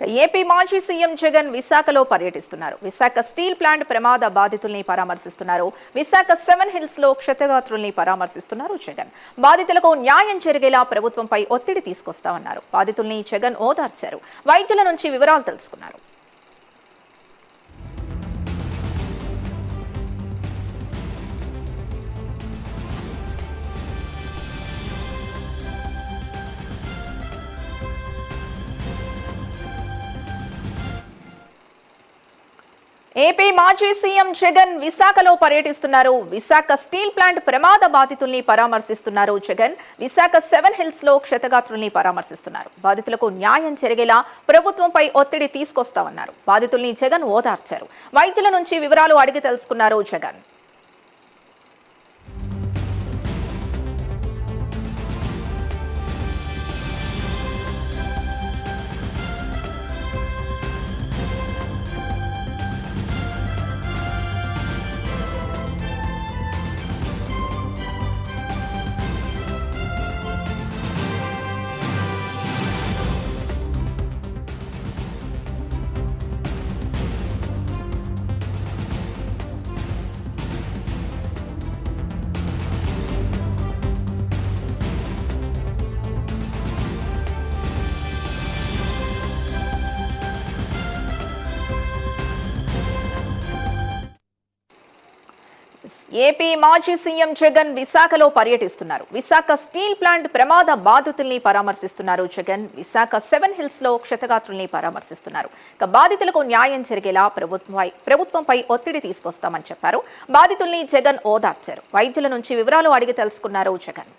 AP మాజీ CM Jagan విశాఖలో పర్యటిస్తున్నారు. విశాఖ స్టీల్ ప్లాంట్ ప్రమాద బాధితుల్ని పరామర్శిస్తున్నారు. విశాఖ 7 హిల్స్ లో క్షతగాత్రుల్ని పరామర్శిస్తున్నారు జగన్. బాధితులకు న్యాయం జరిగేలా ప్రభుత్వంపై ఒత్తిడి తీసుకొస్తామన్నారు. బాధితుల్ని జగన్ ఓదార్చారు. వైద్యుల నుంచి వివరాలు తెలుసుకున్నారు. ఏపీ మాజీ సీఎం జగన్ విశాఖలో పర్యటిస్తున్నారు. విశాఖ స్టీల్ ప్లాంట్ ప్రమాద బాధితుల్ని పరామర్శిస్తున్నారు జగన్. విశాఖ 7 హిల్స్ లో క్షతగాత్రుల్ని పరామర్శిస్తున్నారు. బాధితులకు న్యాయం జరిగేలా ప్రభుత్వంపై ఒత్తిడి తీసుకొస్తామన్నారు. బాధితుల్ని జగన్ ఓదార్చారు. వైద్యుల నుంచి వివరాలు అడిగి తెలుసుకున్నారు జగన్. ఏపీ మాజీ సీఎం జగన్ విశాఖలో పర్యటిస్తున్నారు. విశాఖ స్టీల్ ప్లాంట్ ప్రమాద బాధితుల్ని పరామర్శిస్తున్నారు జగన్. విశాఖ 7 హిల్స్ లో క్షతగాత్రుల్ని పరామర్శిస్తున్నారు. బాధితులకు న్యాయం జరిగేలా ప్రభుత్వంపై ఒత్తిడి తీసుకొస్తామని చెప్పారు. బాధితుల్ని జగన్ ఓదార్చారు. వైద్యుల నుంచి వివరాలు అడిగి తెలుసుకున్నారు జగన్.